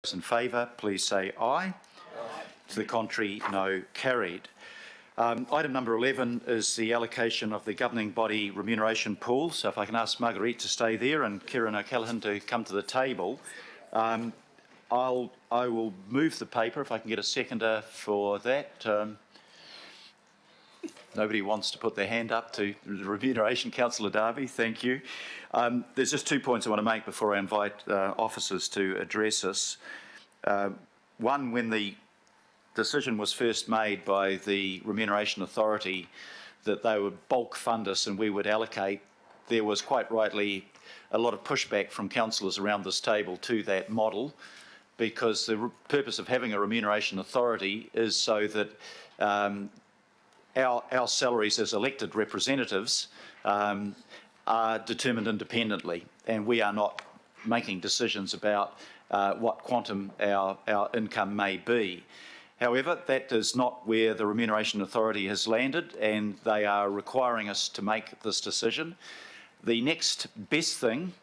Those in favour, please say aye. Aye. To the contrary, no. Carried. Item number 11 is the allocation of the governing body remuneration pool. So if I can ask Marguerite to stay there and Kieran O'Callaghan to come to the table. I will move the paper if I can get a seconder for that. Nobody wants to put their hand up to the remuneration. Councillor Darby, thank you. There's just 2 points I want to make before I invite officers to address us. One, when the decision was first made by the Remuneration Authority that they would bulk fund us and we would allocate, there was quite rightly a lot of pushback from councillors around this table to that model, because the purpose of having a Remuneration Authority is so that our salaries as elected representatives are determined independently, and we are not making decisions about what quantum our income may be. However, that is not where the Remuneration Authority has landed, and they are requiring us to make this decision. The next best thing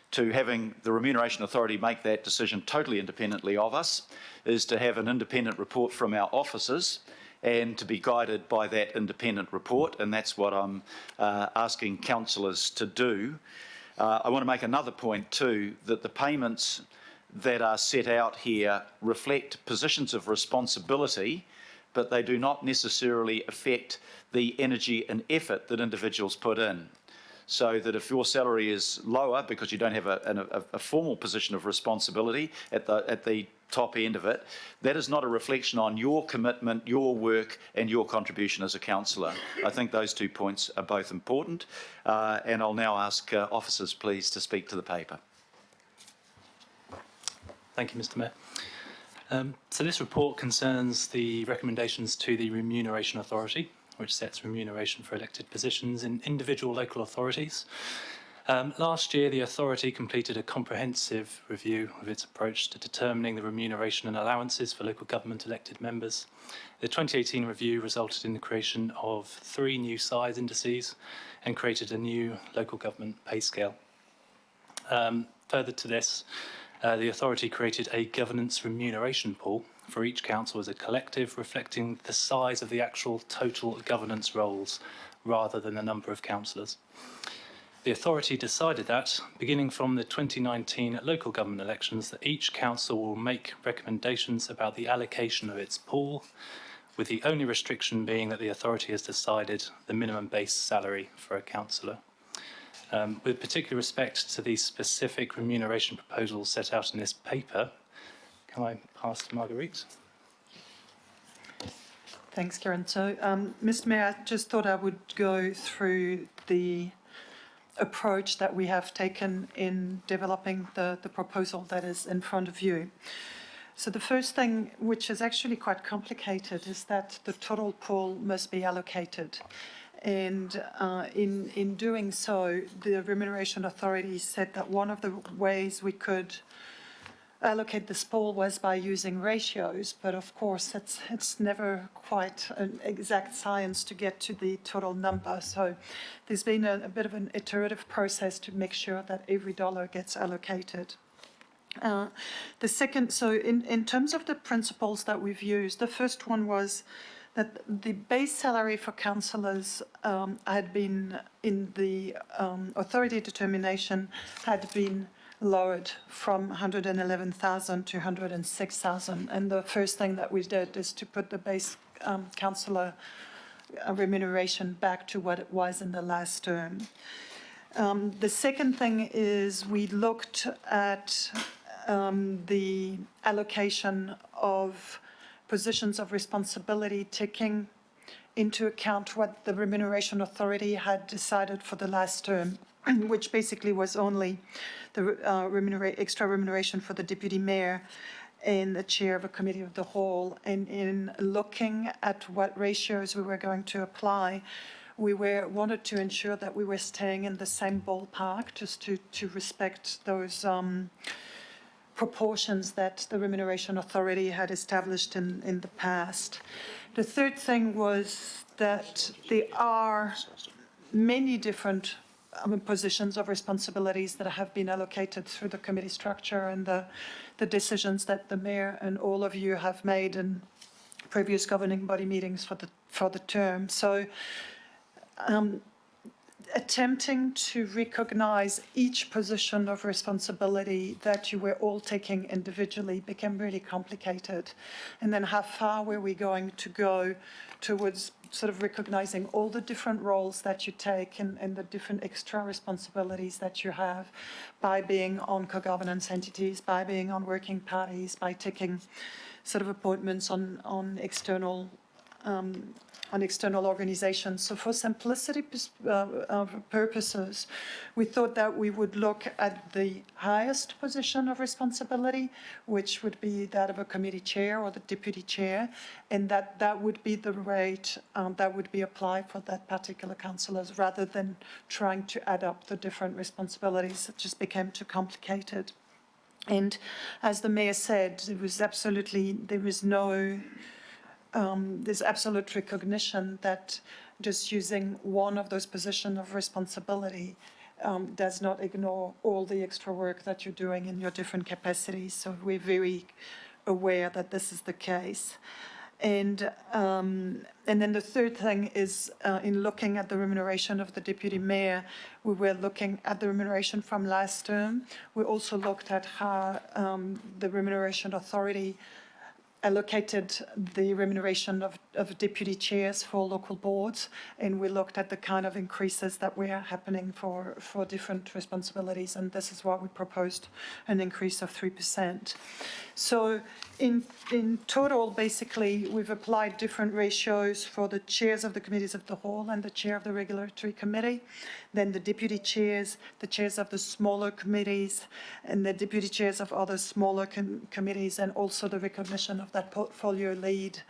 to having the Remuneration Authority make that decision totally independently of us is to have an independent report from our officers and to be guided by that independent report, and that's what I'm asking councillors to do. I want to make another point too, that the payments that are set out here reflect positions of responsibility, but they do not necessarily affect the energy and effort that individuals put in. So that if your salary is lower because you don't have a formal position of responsibility at the top end of it, that is not a reflection on your commitment, your work and your contribution as a councillor. I think those 2 points are both important, and I'll now ask officers please to speak to the paper. Thank you, Mr. Mayor. So this report concerns the recommendations to the Remuneration Authority, which sets remuneration for elected positions in individual local authorities. Last year, the authority completed a comprehensive review of its approach to determining the remuneration and allowances for local government elected members. The 2018 review resulted in the creation of 3 new size indices and created a new local government pay scale. Further to this, the authority created a governance remuneration pool for each council as a collective, reflecting the size of the actual total governance roles rather than the number of councillors. The authority decided that, beginning from the 2019 local government elections, that each council will make recommendations about the allocation of its pool, with the only restriction being that the authority has decided the minimum base salary for a councillor. With particular respect to the specific remuneration proposals set out in this paper, can I pass to Marguerite? Thanks, Kieran. So, Mr. Mayor, I just thought I would go through the approach that we have taken in developing the proposal that is in front of you. So the first thing, which is actually quite complicated, is that the total pool must be allocated. And in doing so, the Remuneration Authority said that one of the ways we could allocate this pool was by using ratios, but of course it's never quite an exact science to get to the total number. So there's been a bit of an iterative process to make sure that every dollar gets allocated. The second, so in terms of the principles that we've used, the first one was that the base salary for councillors had been, in the authority determination, had been lowered from 111,000 to 106,000. And the first thing that we did is to put the base councillor remuneration back to what it was in the last term. The second thing is we looked at the allocation of positions of responsibility, taking into account what the Remuneration Authority had decided for the last term, which basically was only the extra remuneration for the Deputy Mayor and the Chair of a Committee of the Whole. And in looking at what ratios we were going to apply, we wanted to ensure that we were staying in the same ballpark, just to respect those proportions that the Remuneration Authority had established in the past. The third thing was that there are many different positions of responsibilities that have been allocated through the committee structure and the decisions that the mayor and all of you have made in previous governing body meetings for the term. So attempting to recognise each position of responsibility that you were all taking individually became really complicated. And then how far were we going to go towards sort of recognising all the different roles that you take and the different extra responsibilities that you have by being on co-governance entities, by being on working parties, by taking sort of appointments on external organisations. So for simplicity purposes, we thought that we would look at the highest position of responsibility, which would be that of a committee chair or the deputy chair, and that would be the rate that would be applied for that particular councillors, rather than trying to add up the different responsibilities. It just became too complicated. And as the mayor said, there's absolute recognition that just using one of those positions of responsibility does not ignore all the extra work that you're doing in your different capacities. So we're very aware that this is the case. And then the third thing is in looking at the remuneration of the deputy mayor, we were looking at the remuneration from last term. We also looked at how the remuneration authority allocated the remuneration of deputy chairs for local boards, and we looked at the kind of increases that were happening for different responsibilities, and this is why we proposed an increase of 3%. So in total, basically, we've applied different ratios for the chairs of the committees of the whole and the chair of the regulatory committee, then the deputy chairs, the chairs of the smaller committees, and the deputy chairs of other smaller committees, and also the recognition of that portfolio lead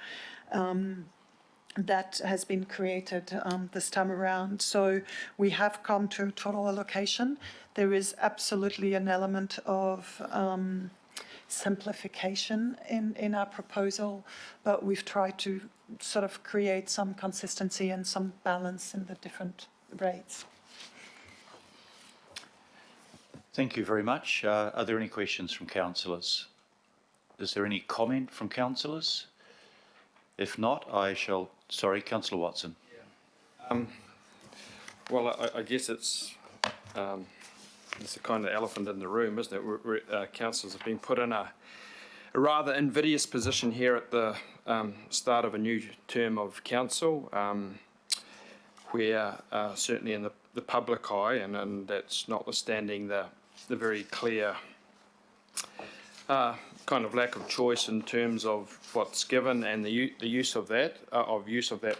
that has been created this time around. So we have come to a total allocation. There is absolutely an element of simplification in our proposal, but we've tried to sort of create some consistency and some balance in the different rates. Thank you very much. Are there any questions from councillors? Is there any comment from councillors? If not, sorry, Councillor Watson. Well, I guess it's a kind of elephant in the room, isn't it? Councillors have been put in a rather invidious position here at the start of a new term of council, where certainly in the public eye, and that's notwithstanding the very clear kind of lack of choice in terms of what's given and the use of that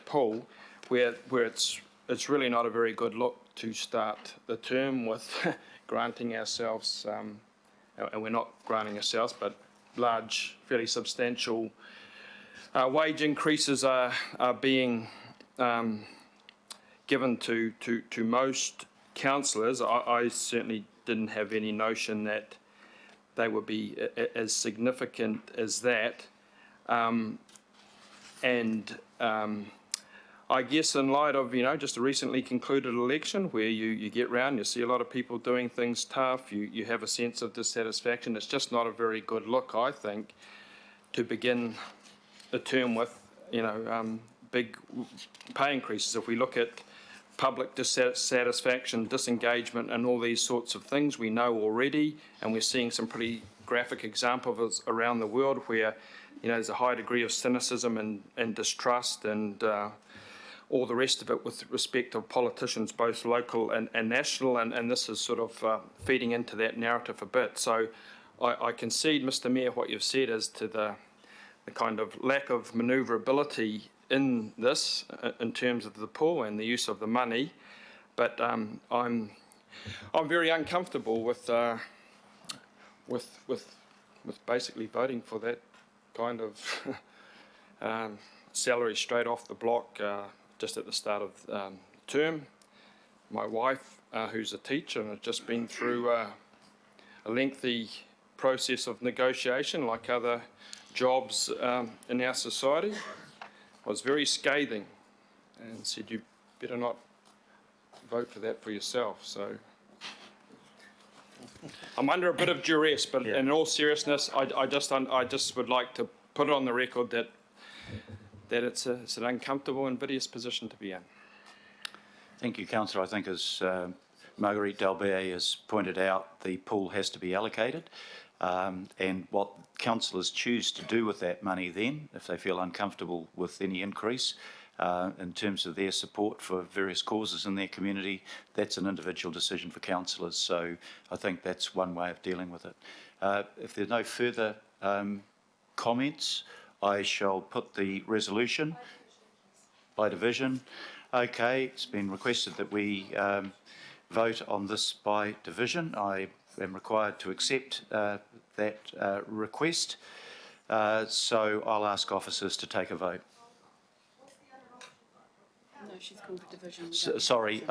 pool, where it's really not a very good look to start the term with granting ourselves, and we're not granting ourselves, but large, fairly substantial wage increases are being given to most councillors. I certainly didn't have any notion that they would be as significant as that. I guess in light of, just a recently concluded election where you get round, you see a lot of people doing things tough, you have a sense of dissatisfaction. It's just not a very good look, I think, to begin a term with, big pay increases. If we look at public dissatisfaction, disengagement, and all these sorts of things, we know already, and we're seeing some pretty graphic examples around the world where, there's a high degree of cynicism and distrust and all the rest of it with respect of politicians, both local and national, and this is sort of feeding into that narrative a bit. So I concede, Mr. Mayor, what you've said as to the kind of lack of manoeuvrability in this, in terms of the pool and the use of the money, but I'm very uncomfortable with basically voting for that kind of salary straight off the block just at the start of the term. My wife, who's a teacher and has just been through a lengthy process of negotiation like other jobs in our society, was very scathing and said, you better not vote for that for yourself, so. I'm under a bit of duress, but in all seriousness, I just would like to put it on the record that it's an uncomfortable and invidious position to be in. Thank you, Councillor. I think as Marguerite Dalbert has pointed out, the pool has to be allocated. And what councillors choose to do with that money then, if they feel uncomfortable with any increase, in terms of their support for various causes in their community, that's an individual decision for councillors. So I think that's one way of dealing with it. If there's no further comments, I shall put the resolution by division. Okay, it's been requested that we vote on this by division. I am required to accept that request. So I'll ask officers to take a vote. No, she's called a division. Sorry,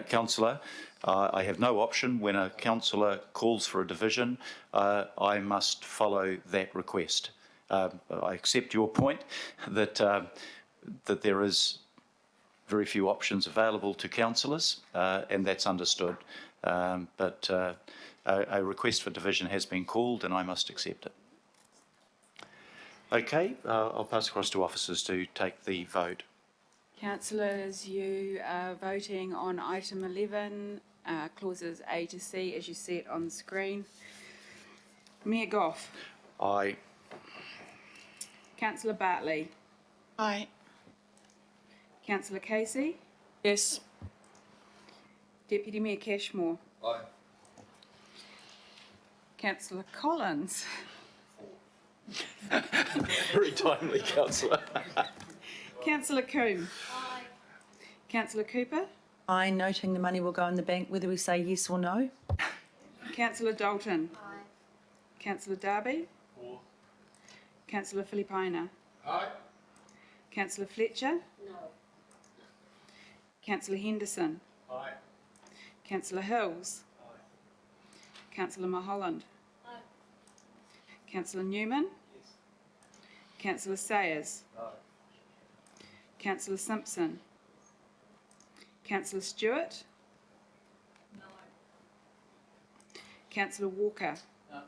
councillor, I have no option. When a councillor calls for a division, I must follow that request. I accept your point that that there is very few options available to councillors, and that's understood. But a request for division has been called, and I must accept it. Okay, I'll pass across to officers to take the vote. Councillors, you are voting on item 11, clauses A to C, as you see it on the screen. Mayor Goff. Aye. Councillor Bartley. Aye. Councillor Casey. Yes. Deputy Mayor Cashmore. Aye. Councillor Collins. Very timely, councillor. Councillor Coombe. Aye. Councillor Cooper. Aye, noting the money will go in the bank whether we say yes or no. Councillor Dalton. Aye. Councillor Darby. Four. Councillor Filipaina. Aye. Councillor Fletcher. No. Councillor Henderson. Aye. Councillor Hills. Aye. Councillor Mulholland. Aye. Councillor Newman. Yes. Councillor Sayers. Aye. Councillor Simpson. Councillor Stewart. No. Councillor Walker. No.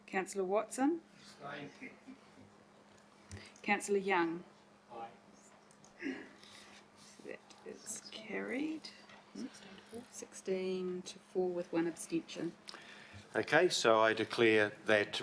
Councillor Watson. Abstain. Councillor Young. Aye. That is carried. 16 to 4 with one abstention. Okay, so I declare that